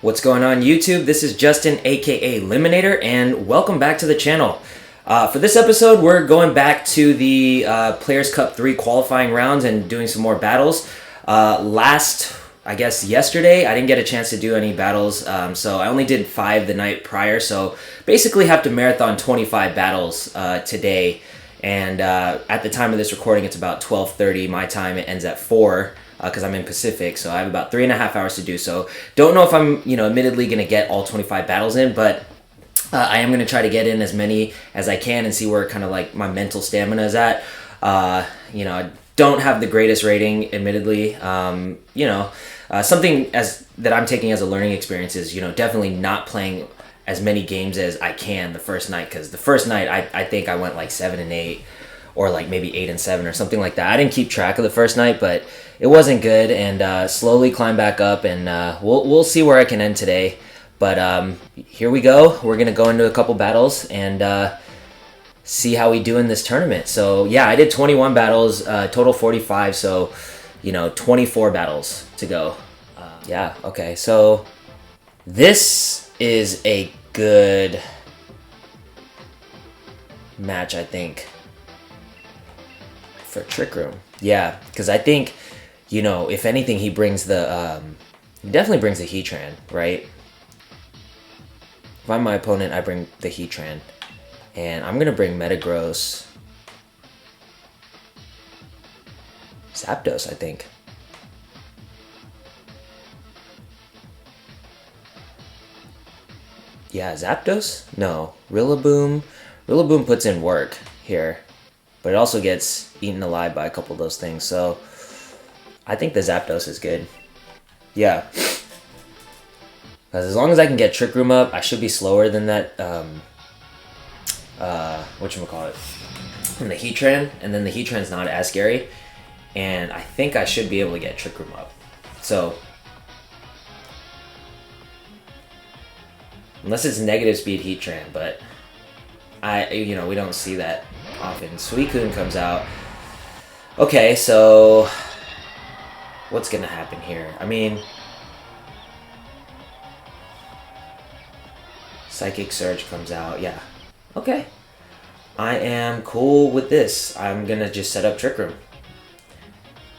What's going on YouTube? This is Justin aka Eliminator and welcome back to the channel. For this episode we're going back to the Players Cup 3 qualifying rounds and doing some more battles. Yesterday I didn't get a chance to do any battles, so I only did 5 the night prior, so basically have to marathon 25 battles today. And at the time of this recording it's about 12:30 my time. It ends at 4 because I'm in Pacific, so I have about 3.5 hours to do so. Don't know if I'm, admittedly going to get all 25 battles in, but I am going to try to get in as many as I can and see where kind of like my mental stamina is at. I don't have the greatest rating, admittedly. Something that I'm taking as a learning experience is, definitely not playing as many games as I can the first night, because the first night I think I went like 7-8 or like maybe 8-7 or something like that. I didn't keep track of the first night, but it wasn't good, and slowly climb back up, and we'll see where I can end today. But here we go. We're gonna go into a couple battles and see how we do in this tournament. So yeah, I did 21 battles, total 45, so 24 battles to go. Yeah, okay, so this is a good match, I think, for Trick Room. Yeah, because I think, if anything, he brings the, he definitely brings the Heatran, right? If I'm my opponent, I bring the Heatran. And I'm going to bring Metagross. Zapdos, I think. Yeah, Zapdos? No. Rillaboom. Rillaboom puts in work here, but it also gets eaten alive by a couple of those things, so I think the Zapdos is good. Yeah. Because as long as I can get Trick Room up, I should be slower than that, whatchamacallit, than the Heatran, and then the Heatran's not as scary, and I think I should be able to get Trick Room up. So, unless it's negative speed Heatran, but we don't see that often. Suicune comes out. Okay, so what's gonna happen here? I mean, Psychic Surge comes out. Yeah. Okay. I am cool with this. I'm gonna just set up Trick Room.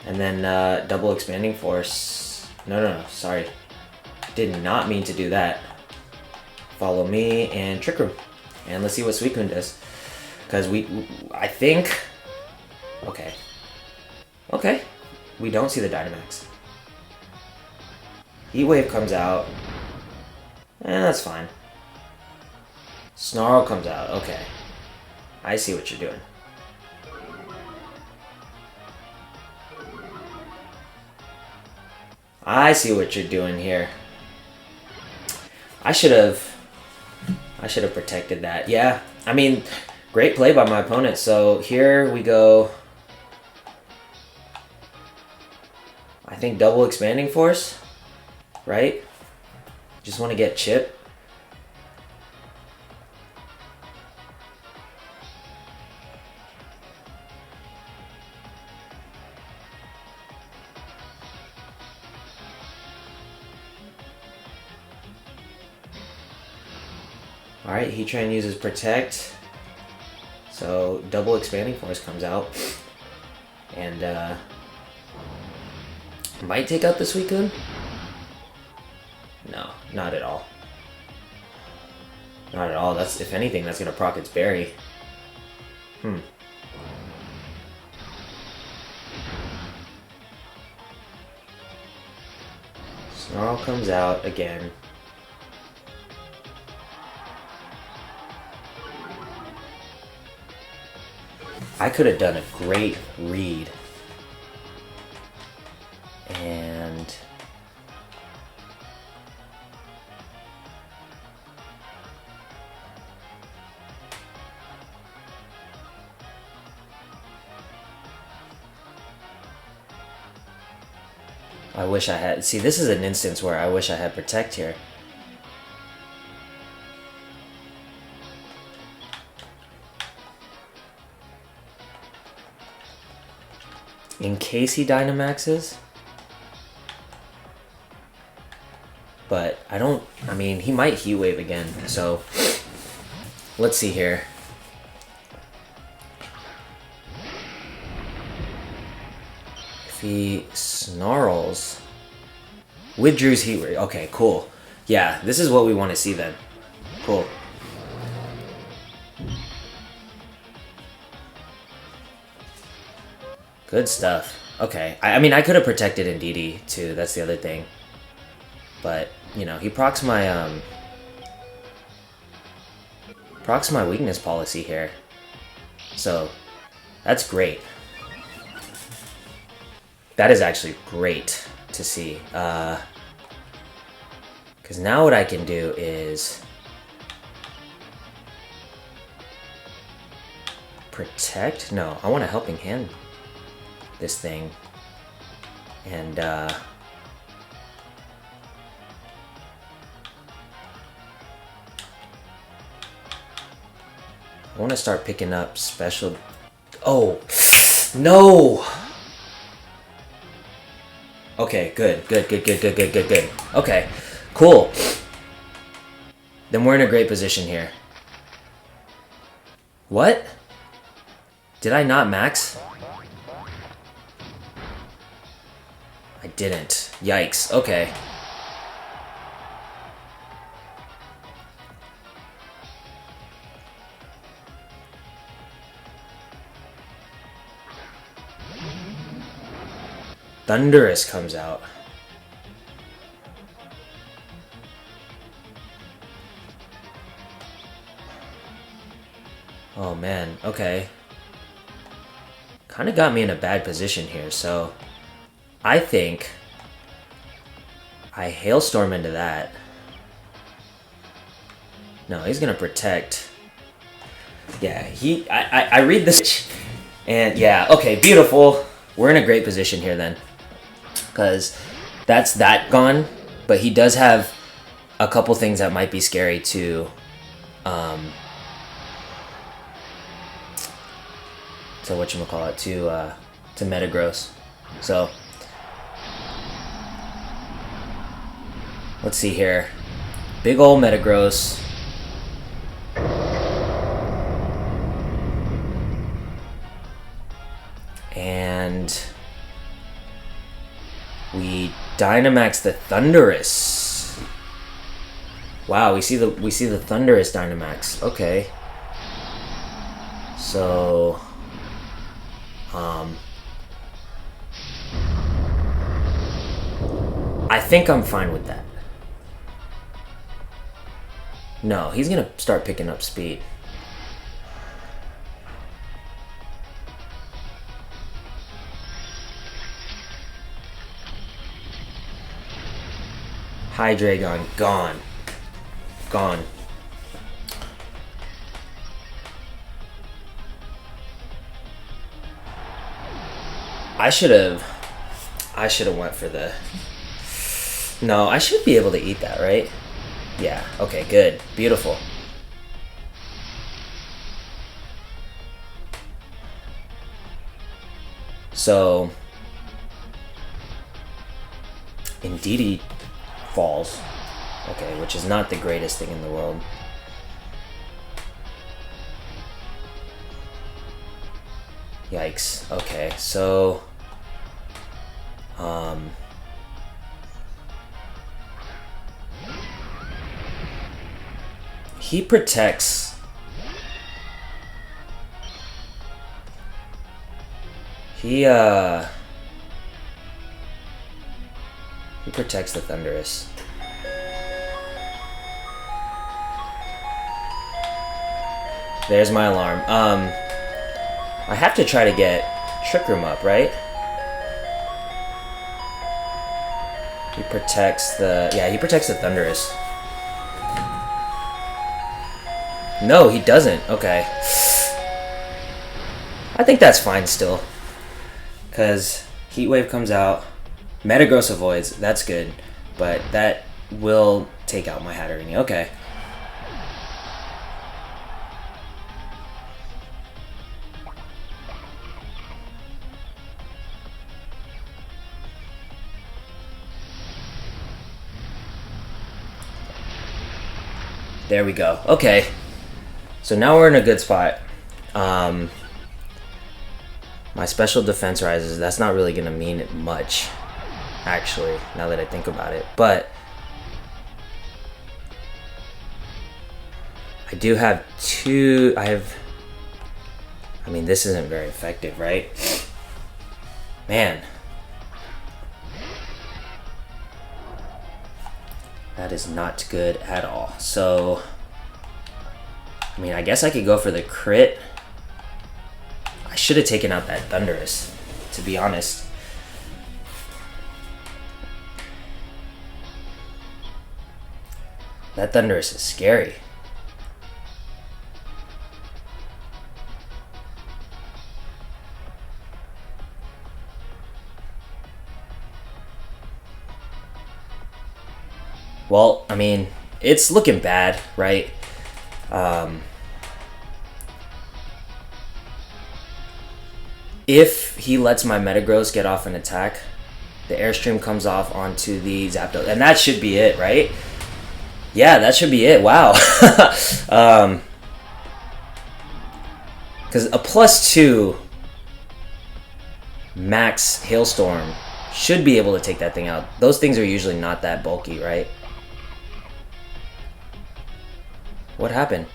And then double Expanding Force. No, sorry. Did not mean to do that. Follow me and Trick Room. And let's see what Suicune does. Because I think... Okay. Okay. We don't see the Dynamax. Heat Wave comes out. That's fine. Snarl comes out. Okay. I see what you're doing. I see what you're doing here. I should have protected that. Yeah, I mean, great play by my opponent. So here we go. I think double Expanding Force, right? Just want to get Chip. Alright, Heatran uses Protect, so double Expanding Force comes out, and might take out the Suicune? No, not at all. Not at all. That's, if anything, that's going to proc its Berry. Snarl comes out again. I could have done a great read. And I wish I had... See, this is an instance where I wish I had Protect here. In case he Dynamaxes. But I mean, he might Heat Wave again, so let's see here. If he snarls, withdraws Heat Wave. Okay, cool. Yeah, this is what we want to see then. Cool. Good stuff. Okay. I mean, I could have protected Indeedee too. That's the other thing. But, you know, he procs my weakness policy here. So, that's great. That is actually great to see. Because now what I can do is protect? No, I want a helping hand this thing. And, I want to start picking up special... Oh! No! Okay, good. Okay, cool. Then we're in a great position here. What? Did I not max? I didn't. Yikes. Okay. Thundurus comes out. Oh man, okay. Kind of got me in a bad position here, so I think I Hailstorm into that. No, he's gonna protect. Yeah, I read this, and yeah, okay, beautiful. We're in a great position here then, because that's that gone, but he does have a couple things that might be scary to whatchamacallit, to Metagross. So let's see here. Big ol' Metagross. And we Dynamax the Thundurus. Wow, we see the Thundurus Dynamax. Okay. So I think I'm fine with that. No, he's gonna start picking up speed. Hydreigon, gone. Gone. I should have went for the... No, I should be able to eat that, right? Yeah, okay, good. Beautiful. So... Indeedee falls. Okay, which is not the greatest thing in the world. Yikes. Okay, so... He protects... He protects the Thundurus. There's my alarm. I have to try to get Trick Room up, right? He protects the... Yeah, he protects the Thundurus. No, he doesn't. Okay. I think that's fine still. Because Heat Wave comes out. Metagross avoids. That's good. But that will take out my Hatterene. Okay. There we go. Okay. So now we're in a good spot. My special defense rises. That's not really going to mean much, actually, now that I think about it. But I do have two... I mean, this isn't very effective, right? Man. That is not good at all. So, I mean, I guess I could go for the crit. I should have taken out that Thundurus, to be honest. That Thundurus is scary. Well, I mean, it's looking bad, right? If he lets my Metagross get off an attack, the Airstream comes off onto the Zapdos. And that should be it, right? Yeah, that should be it. Wow. Because a +2 max Hailstorm should be able to take that thing out. Those things are usually not that bulky, right? What happened?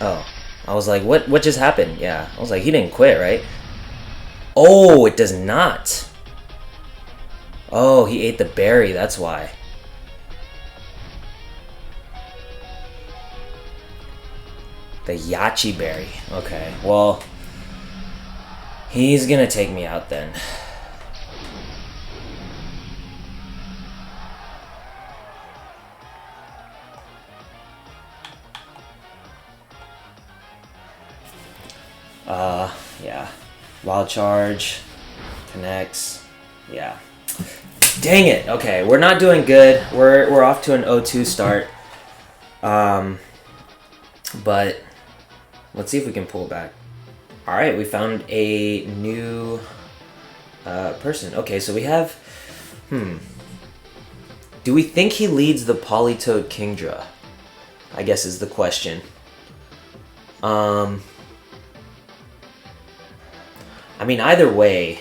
Oh, I was like, what just happened? Yeah, I was like, he didn't quit, right? Oh, it does not. Oh, he ate the berry, that's why. The Yachi berry. Okay, well, he's gonna take me out then. Yeah. Wild Charge. Connects. Yeah. Dang it. Okay, we're not doing good. We're off to an 0-2 start. But let's see if we can pull it back. Alright, we found a new person. Okay, so we have... Do we think he leads the Politoed Kingdra? I guess is the question. I mean, either way,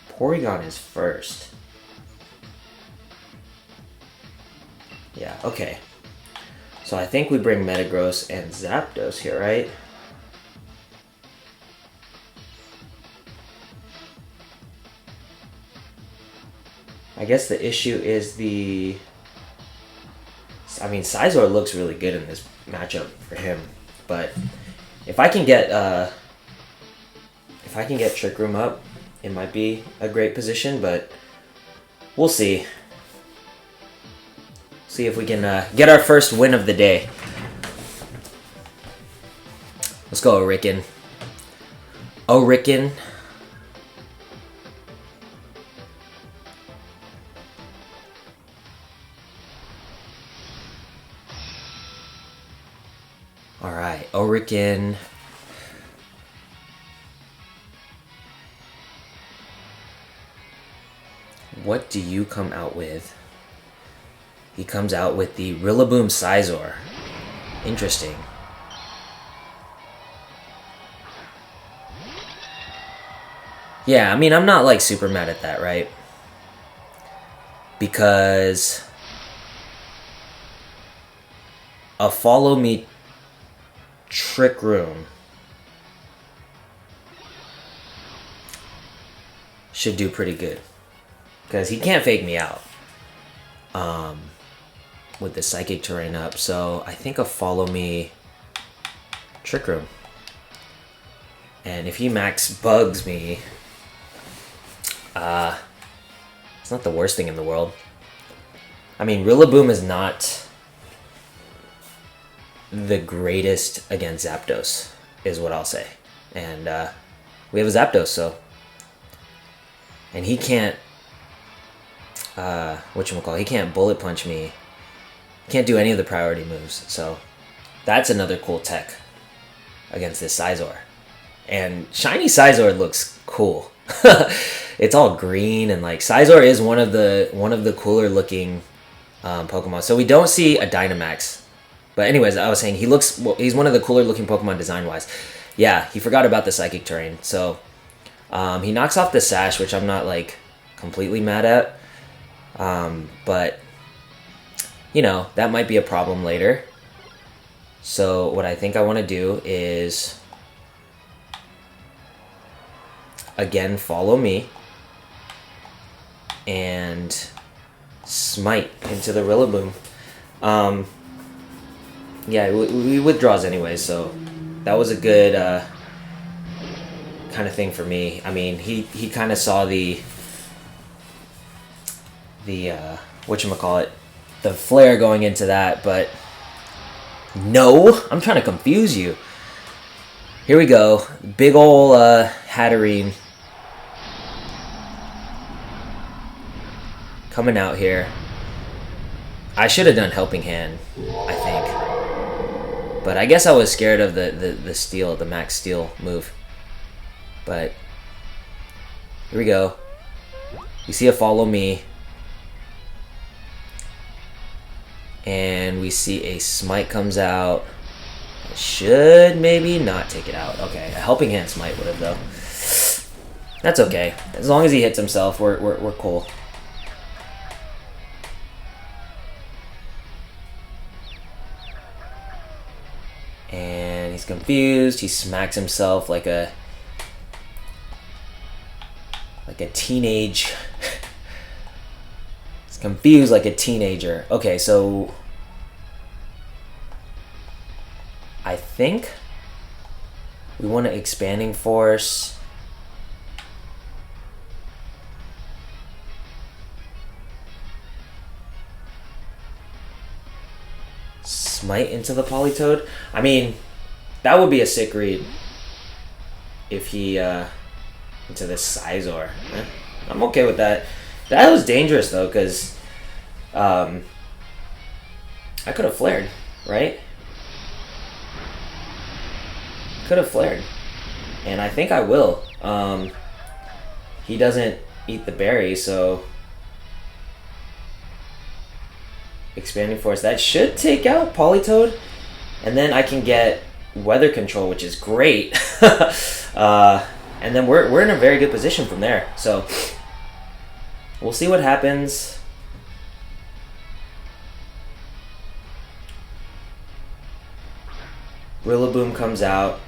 Porygon is first. Yeah, okay. So I think we bring Metagross and Zapdos here, right? I guess the issue is the... I mean, Scizor looks really good in this matchup for him, but if I can get Trick Room up, it might be a great position, but we'll see. See if we can get our first win of the day. Let's go, Orikin. Orikin. Alright, Orikin. What do you come out with? He comes out with the Rillaboom Scizor. Interesting. Yeah, I mean, I'm not like super mad at that, right? Because a Follow Me Trick Room should do pretty good. Because he can't fake me out with the Psychic Terrain up. So I think a Follow Me Trick Room. And if he max bugs me, it's not the worst thing in the world. I mean, Rillaboom is not the greatest against Zapdos, is what I'll say. And we have a Zapdos, so... And he can't... he can't Bullet Punch me. He can't do any of the priority moves, so... That's another cool tech against this Scizor. And Shiny Scizor looks cool. It's all green, and like Scizor is one of the cooler looking Pokemon. So we don't see a Dynamax. But anyways, I was saying he's one of the cooler looking Pokemon design-wise. Yeah, he forgot about the Psychic Terrain. So he knocks off the Sash, which I'm not like completely mad at. But you know, that might be a problem later. So what I think I want to do is, again, follow me and smite into the Rillaboom. Yeah, we withdraws anyway, so that was a good kind of thing for me. I mean, he kind of saw the whatchamacallit, the flare going into that, but no, I'm trying to confuse you. Here we go. Big ol' Hatterene coming out here. I should have done Helping Hand, I think. But I guess I was scared of the Steel, the Max Steel move. But here we go. You see a Follow Me. And we see a Smite comes out. Should maybe not take it out. Okay, a Helping Hand Smite would have though. That's okay. As long as he hits himself, we're cool. And he's confused. He smacks himself like a teenage. He's confused like a teenager. Okay, so I think we want to Expanding Force. Smite into the Politoed. I mean, that would be a sick read if he into this Scizor. I'm okay with that. That was dangerous though, because I could have flared, right? Could have flared, and I think I will. He doesn't eat the berry, so Expanding Force, that should take out Politoed, and then I can get Weather Control, which is great. And then we're in a very good position from there. So we'll see what happens. Rillaboom comes out,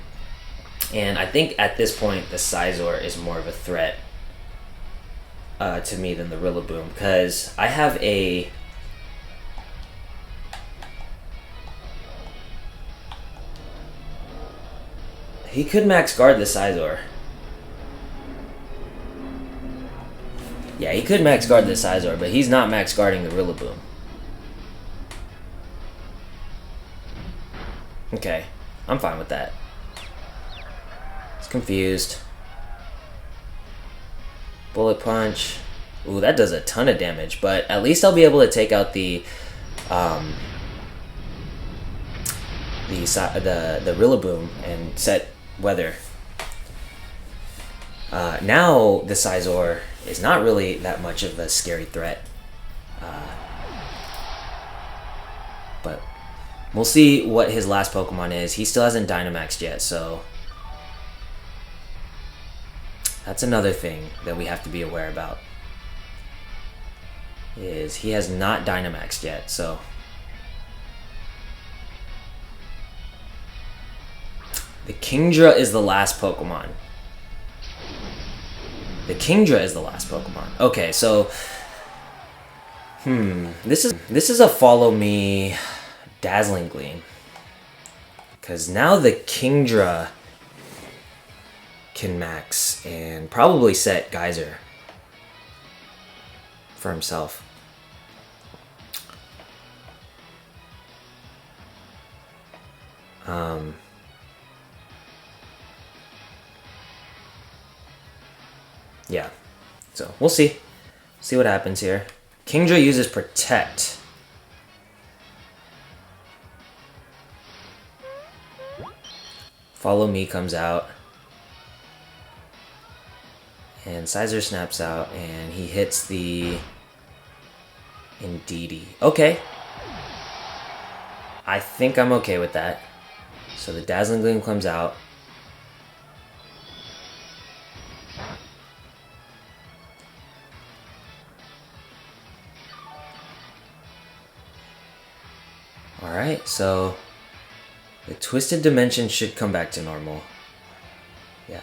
and I think at this point the Scizor is more of a threat to me than the Rillaboom, because I have a he could max guard the Scizor. Yeah, he could max guard the Scizor, but he's not max guarding the Rillaboom. Okay, I'm fine with that. He's confused. Bullet Punch. Ooh, that does a ton of damage, but at least I'll be able to take out the Rillaboom and set Weather. Now the Scizor is not really that much of a scary threat. But we'll see what his last Pokemon is. He still hasn't Dynamaxed yet, so that's another thing that we have to be aware about. Is he has not Dynamaxed yet, so the Kingdra is the last Pokemon. The Kingdra is the last Pokemon. Okay, so this is a Follow Me Dazzling Gleam, because now the Kingdra can max and probably set Geyser for himself. Yeah, so we'll see what happens here. Kingdra uses Protect. Follow Me comes out, and Scizor snaps out, and he hits the Indeedee. Okay. I think I'm okay with that. So the Dazzling Gleam comes out. Alright, so the Twisted Dimension should come back to normal. Yeah.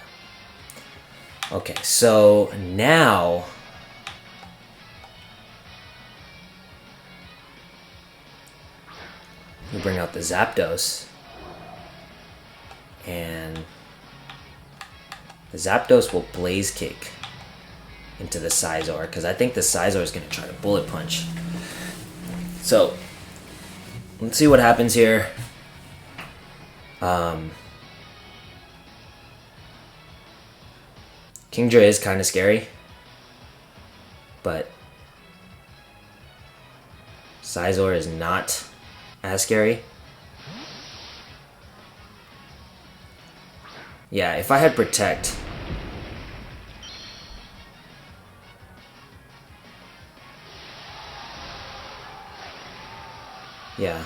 Okay, so now we bring out the Zapdos. And the Zapdos will Blaze Kick into the Scizor, because I think the Scizor is going to try to Bullet Punch. So, let's see what happens here. Kingdra is kind of scary, but Scizor is not as scary. Yeah, if I had Protect, yeah.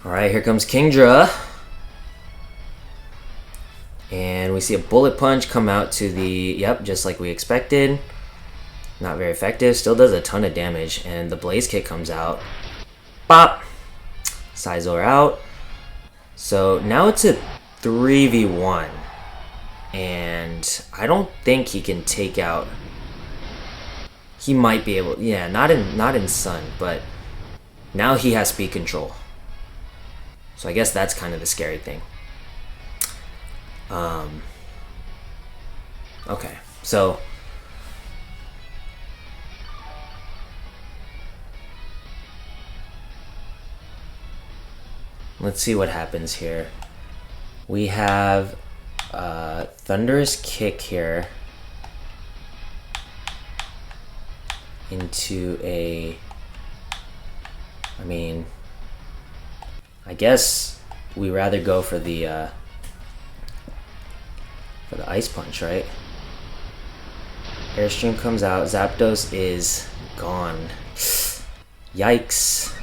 Alright, here comes Kingdra. And we see a Bullet Punch come out to the... Yep, just like we expected. Not very effective. Still does a ton of damage. And the Blaze Kick comes out. Bop! Scizor out. So now it's a 3v1. And I don't think he can take out... He might be able... Yeah, not in Sun, but now he has speed control. So I guess that's kind of the scary thing. Okay, so let's see what happens here. We have Thundurus Kick here into a... I mean, I guess we rather go for the Ice Punch, right? Airstream comes out. Zapdos is gone. Yikes.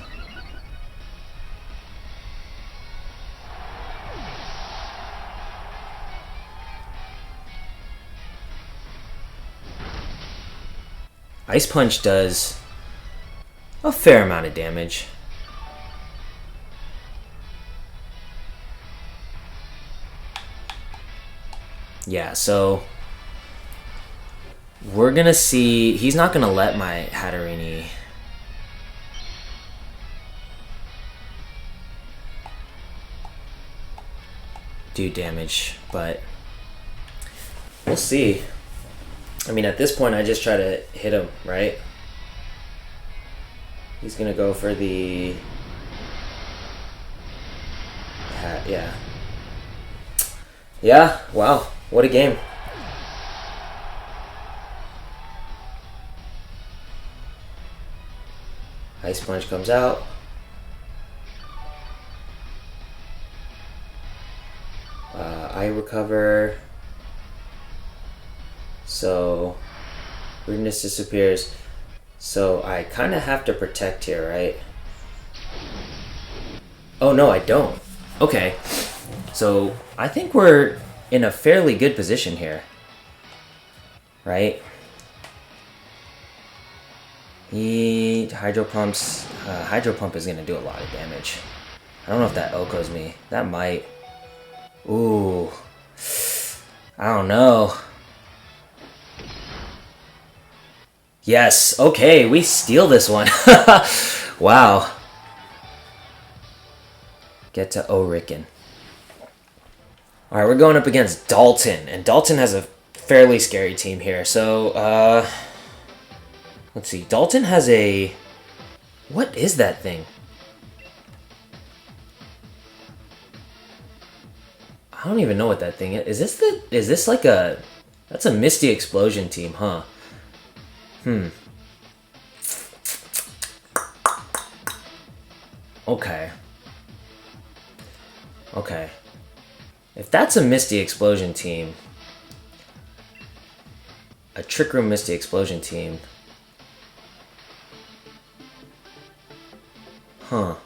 Ice Punch does a fair amount of damage. Yeah, so we're gonna see. He's not gonna let my Hatterini do damage, but we'll see. I mean, at this point, I just try to hit him, right? He's gonna go for the hat, yeah. Yeah, wow. What a game. Ice Punch comes out. I recover. So, weirdness disappears. So, I kind of have to protect here, right? Oh, no, I don't. Okay. So, I think we're in a fairly good position here, right? Hydro Pump is gonna do a lot of damage. I don't know if that Oko's me. That might. Ooh, I don't know. Yes, okay, we steal this one. Wow. Get to Orikin. Alright, we're going up against Dalton, and Dalton has a fairly scary team here. So, let's see. Dalton has a... What is that thing? I don't even know what that thing is. Is this like a... That's a Misty Explosion team, huh? Okay. Okay. If that's a Misty Explosion team, a Trick Room Misty Explosion team, huh.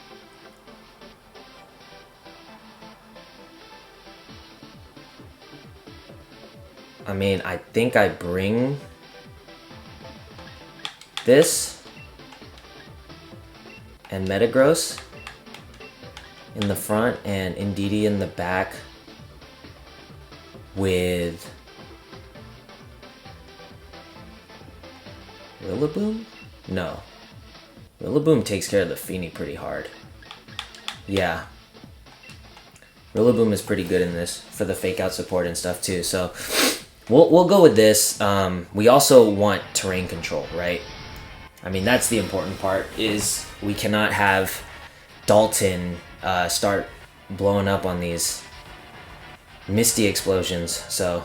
I mean, I think I bring this and Metagross in the front and Indeedee in the back with Rillaboom? No. Rillaboom takes care of the Fini pretty hard. Yeah. Rillaboom is pretty good in this for the fake out support and stuff too, so we'll go with this. We also want terrain control, right? I mean, that's the important part, is we cannot have Dalton start blowing up on these Misty Explosions, so...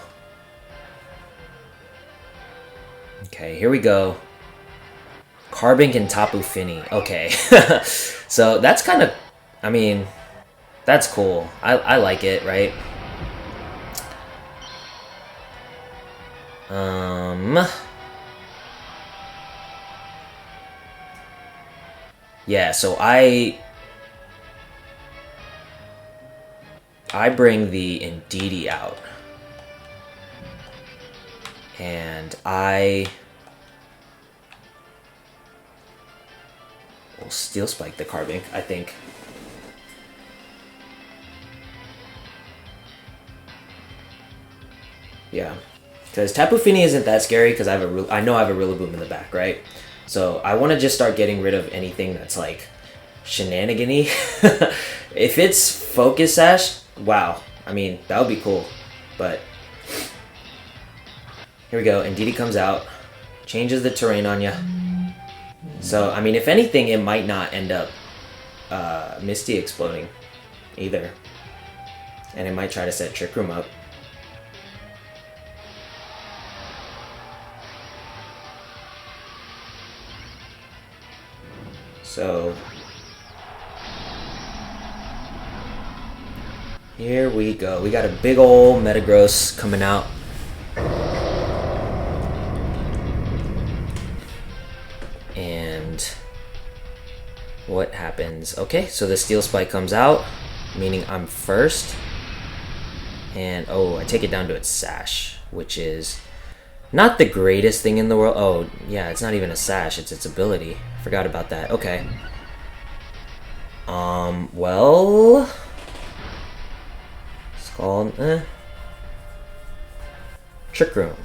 Okay, here we go. Carbink and Tapu Fini. Okay. So that's kind of... I mean, that's cool. I like it, right? Yeah, so I bring the Indeedee out. And I will Steel Spike the Carbink, I think. Yeah. Because Tapu Fini isn't that scary because I know I have a Rillaboom in the back, right? So I want to just start getting rid of anything that's like shenanigan-y. If it's Focus Sash, wow. I mean, that would be cool. But here we go. Indeedee comes out, changes the terrain on you. So, I mean, if anything, it might not end up Misty exploding either. And it might try to set Trick Room up. So here we go. We got a big ol' Metagross coming out. And what happens? Okay, so the Steel Spike comes out, meaning I'm first. And oh, I take it down to its Sash, which is not the greatest thing in the world. Oh, yeah, it's not even a Sash, it's its ability. Forgot about that. Okay. Well, it's called Trick Room.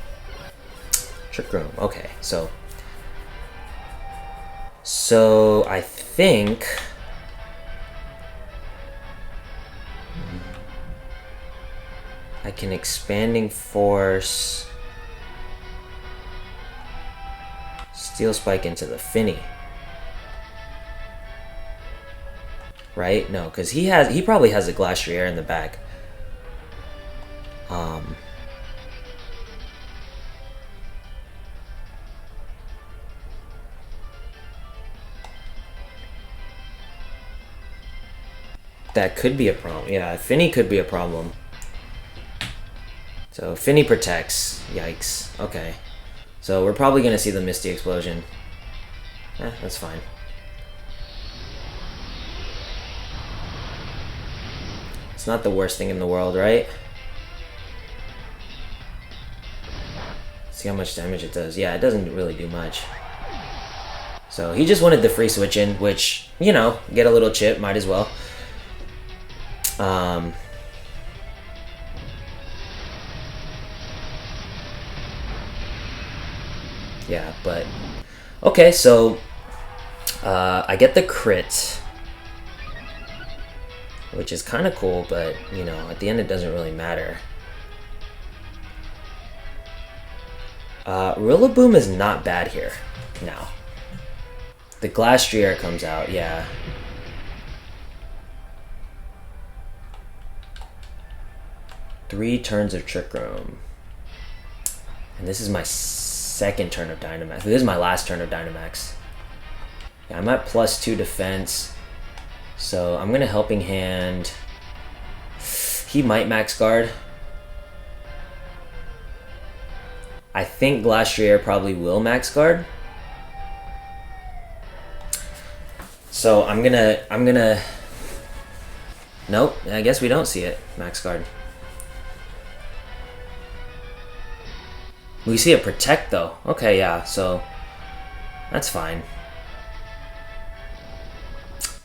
Trick Room. Okay, so I think I can Expanding Force Steel Spike into the Fini. Right? No, because he probably has a Glastrier in the back. That could be a problem. Yeah, Fini could be a problem. So Fini protects. Yikes. Okay. So we're probably going to see the Misty Explosion. That's fine. It's not the worst thing in the world, right? See how much damage it does. Yeah, it doesn't really do much. So he just wanted the free switch in, which, you know, get a little chip, might as well. Yeah, but okay, so I get the crit, which is kind of cool, but you know, at the end it doesn't really matter. Rillaboom is not bad here now. The Glastrier comes out, yeah. Three turns of Trick Room. And this is my second turn of Dynamax. This is my last turn of Dynamax. Yeah, I'm at +2 defense. So I'm gonna Helping Hand. He might max guard. I think Glastrier probably will max guard. So I'm gonna. Nope, I guess we don't see it max guard. We see it protect though. Okay, yeah, so that's fine.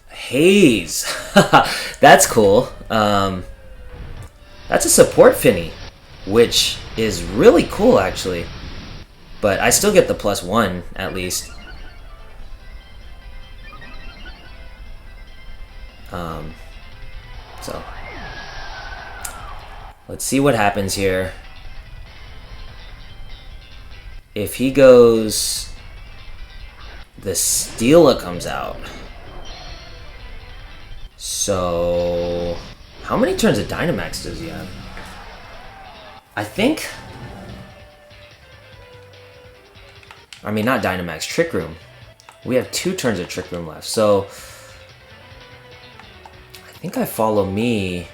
Haze. That's cool. That's a support Fini, which is really cool actually. But I still get the +1 at least. So let's see what happens here. If he goes, the Celesteela comes out. So how many turns of Dynamax does he have? I think, I mean not Dynamax, Trick Room. We have 2 turns of Trick Room left. So I think I Follow Me.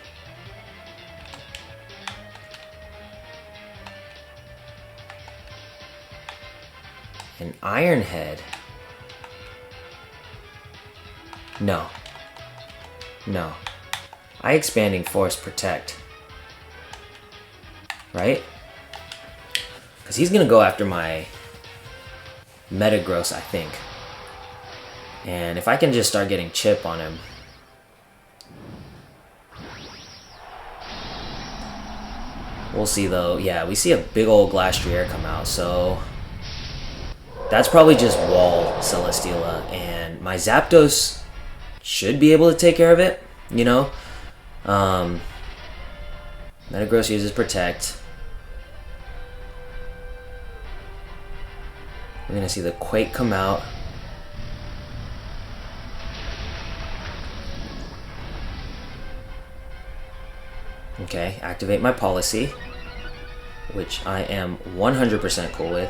An Iron Head. No. No. Eye Expanding Force Protect. Right? Because he's going to go after my Metagross, I think. And if I can just start getting chip on him. We'll see though. Yeah, we see a big old Glastrier come out, so that's probably just wall Celesteela, and my Zapdos should be able to take care of it, you know? Metagross uses Protect. We're gonna see the Quake come out. Okay, activate my Policy, which I am 100% cool with.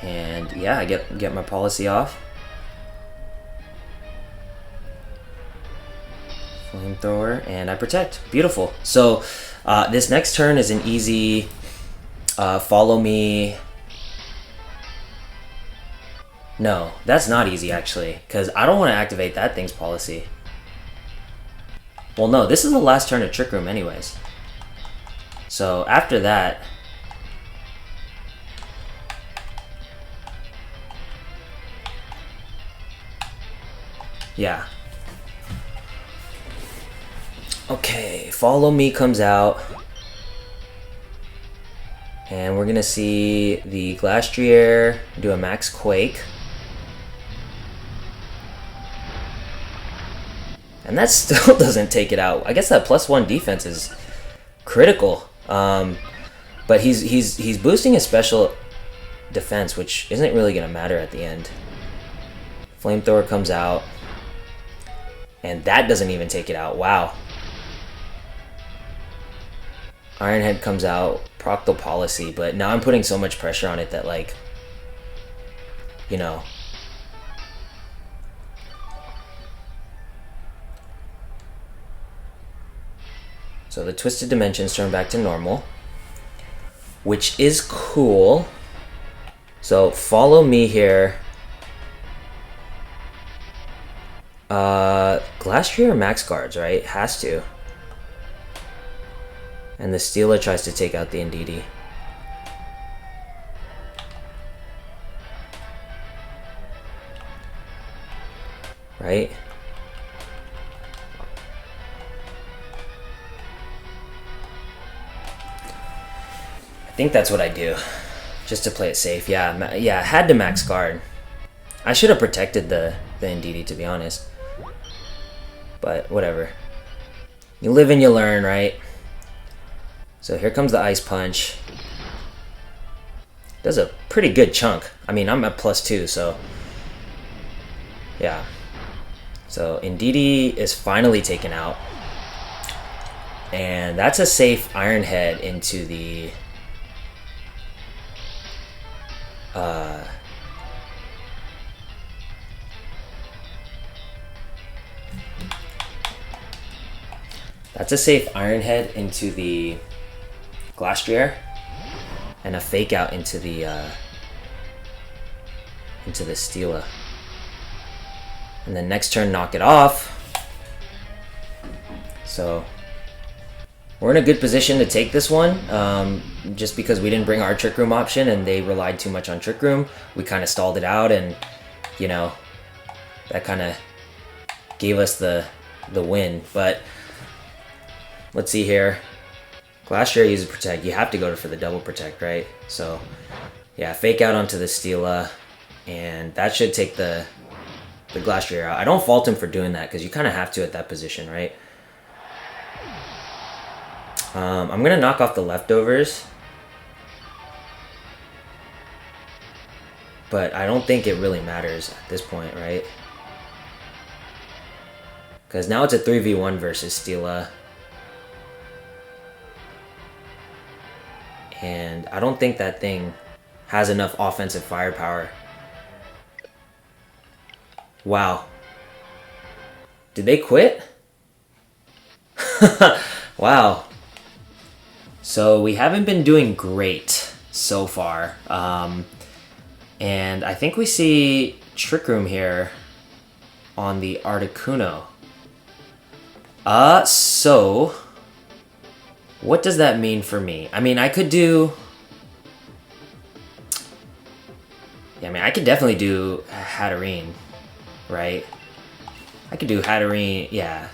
And yeah, I get my Policy off. Flamethrower, and I Protect. Beautiful. So this next turn is an easy Follow Me. No, that's not easy actually, because I don't want to activate that thing's Policy. Well, no, this is the last turn of Trick Room anyways. So after that, yeah. Okay, Follow Me comes out. And we're gonna see the Glastrier do a Max Quake. And that still doesn't take it out. I guess that +1 defense is critical. But he's boosting his special defense, which isn't really gonna matter at the end. Flamethrower comes out. And that doesn't even take it out. Wow. Iron Head comes out, Proctal Policy, but now I'm putting so much pressure on it that, like, you know. So the Twisted Dimensions turn back to normal, which is cool. So Follow Me here. Glastrier max guards, right? Has to. And the Celesteela tries to take out the Indeedee. Right? I think that's what I do, just to play it safe. Yeah, yeah, I had to max guard. I should have protected the Indeedee, to be honest. But whatever. You live and you learn, right? So here comes the Ice Punch. Does a pretty good chunk. I mean, I'm at +2, so yeah. So Indeedee is finally taken out. And that's a safe Iron Head into the That's a safe Iron Head into the Glastrier, and a Fake Out into the Steela. And then next turn, knock it off. So we're in a good position to take this one, just because we didn't bring our Trick Room option and they relied too much on Trick Room. We kind of stalled it out, and you know, that kind of gave us the win. But let's see here. Glastrier uses Protect. You have to go for the double Protect, right? So yeah, Fake Out onto the Steela, and that should take the Glastrier out. I don't fault him for doing that because you kind of have to at that position, right? I'm going to knock off the leftovers, but I don't think it really matters at this point, right? Because now it's a 3v1 versus Steela. And I don't think that thing has enough offensive firepower. Wow. Did they quit? Wow. So we haven't been doing great so far. And I think we see Trick Room here on the Articuno. So what does that mean for me? I mean, I could do... Yeah, I mean, I could definitely do Hatterene, right? I could do Hatterene, yeah,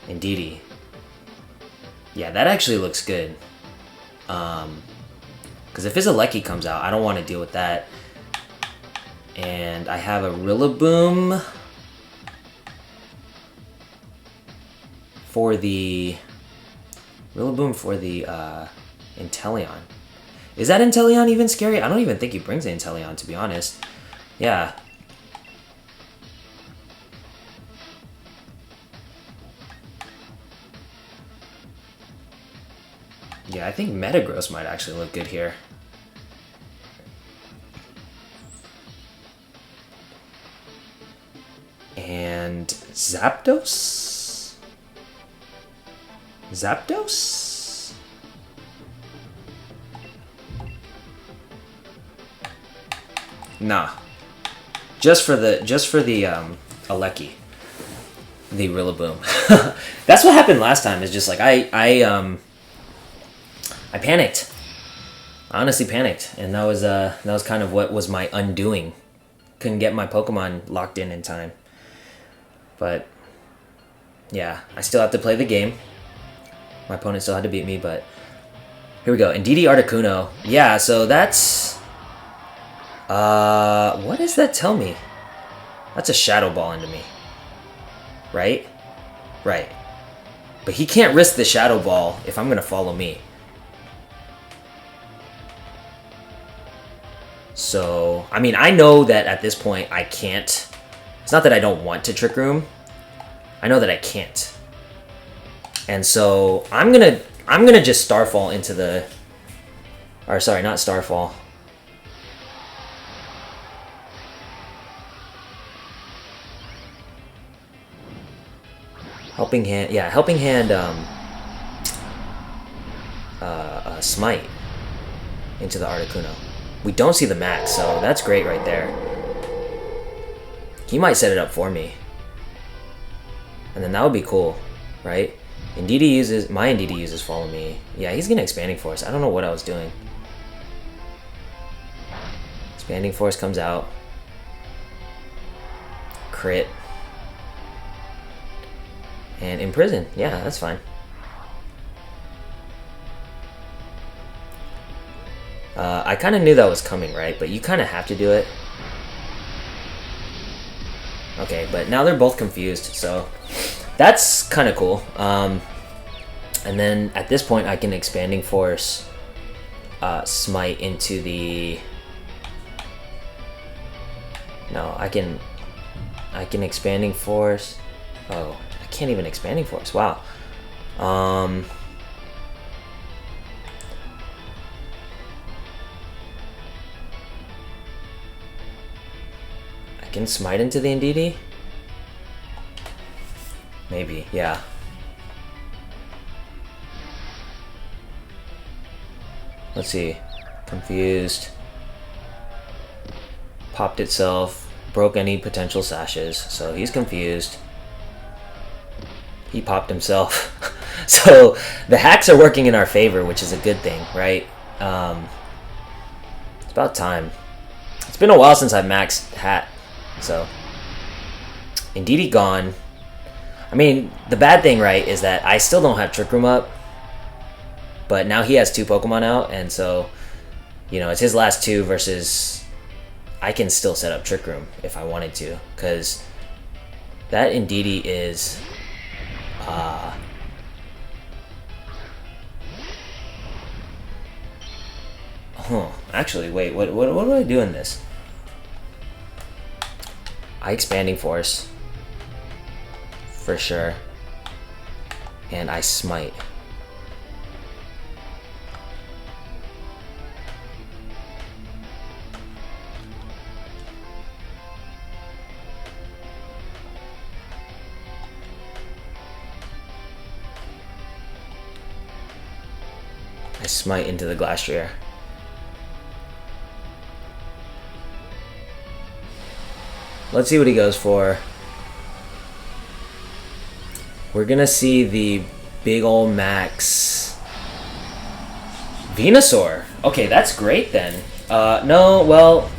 Indeedee. Yeah, that actually looks good. Because if Regieleki comes out, I don't want to deal with that. And I have a Rillaboom for the Inteleon. Is that Inteleon even scary? I don't even think he brings the Inteleon, to be honest. Yeah. Yeah, I think Metagross might actually look good here. And Zapdos? Zapdos? Nah. Just for the Aleki. The Rillaboom. That's what happened last time, is just like I panicked. I honestly panicked, and that was kind of what was my undoing. Couldn't get my Pokemon locked in time. But yeah, I still have to play the game. My opponent still had to beat me, but here we go. Indeedee-Articuno. Yeah, so that's what does that tell me? That's a Shadow Ball into me. Right? Right. But he can't risk the Shadow Ball if I'm gonna follow me. So, I mean, I know that at this point I can't. It's not that I don't want to Trick Room. I know that I can't. And so I'm gonna just Starfall into the, or sorry, not Starfall. Helping Hand, yeah, Helping Hand. Smite into the Articuno. We don't see the max, so that's great right there. He might set it up for me. And then that would be cool, right? My Indeedee uses Follow Me. Yeah, he's gonna Expanding Force. I don't know what I was doing. Expanding Force comes out. Crit. And Imprison. Yeah, that's fine. I kind of knew that was coming, right? But you kind of have to do it. Okay, but now they're both confused, so that's kind of cool. And then at this point, I can Expanding Force Smite into the... No, I can Expanding Force... Oh, I can't even Expanding Force. Wow. Can Smite into the Indeedee? Maybe, yeah. Let's see. Confused. Popped itself. Broke any potential sashes. So he's confused. He popped himself. So the hacks are working in our favor, which is a good thing, right? It's about time. It's been a while since I maxed Hat. So Indeedee gone. I mean, the bad thing, right, is that I still don't have Trick Room up. But now he has 2 Pokemon out, and so, you know, it's his last 2 versus I can still set up Trick Room if I wanted to, because that Indeedee is actually, wait, what do I do in this? I Expanding Force for sure, and I Smite. I Smite into the Glastrier. Let's see what he goes for. We're gonna see the big ol' max Venusaur. Okay, that's great then. No, well,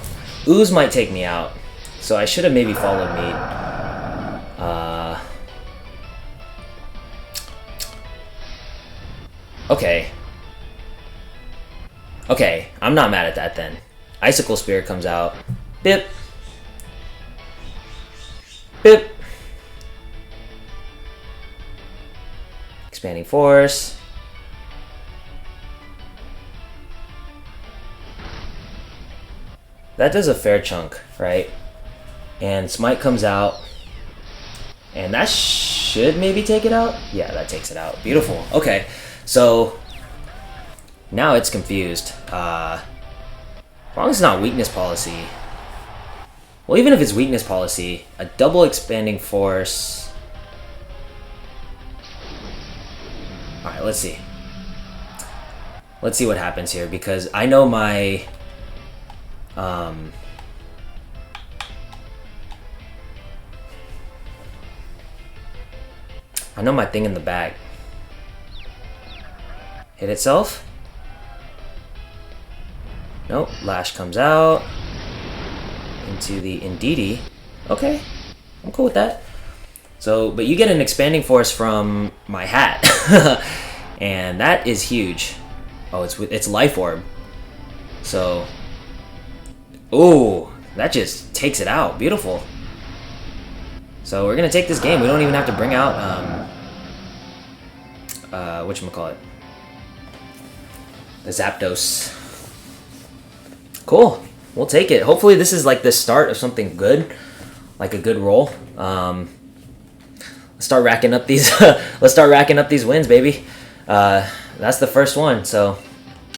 Ooze might take me out, so I should have maybe followed me. Okay. Okay, I'm not mad at that then. Icicle Spirit comes out. Bip. Bip. Expanding Force. That does a fair chunk, right? And Smite comes out. And that should maybe take it out? Yeah, that takes it out. Beautiful. Okay, so now it's confused. As long as it's not Weakness Policy. Well, even if it's Weakness Policy, a double Expanding Force. Alright, let's see. Let's see what happens here, because I know my I know my thing in the back. Hit itself? Nope, Lash comes out into the Indeedee. Okay, I'm cool with that. So, but you get an Expanding Force from my hat, and that is huge. Oh, it's Life Orb. So, ooh, that just takes it out. Beautiful. So we're gonna take this game. We don't even have to bring out whatchamacallit? The Zapdos. Cool. We'll take it. Hopefully this is like the start of something good, like a good roll. Let's start racking up these. Let's start racking up these wins, baby. That's the first one. So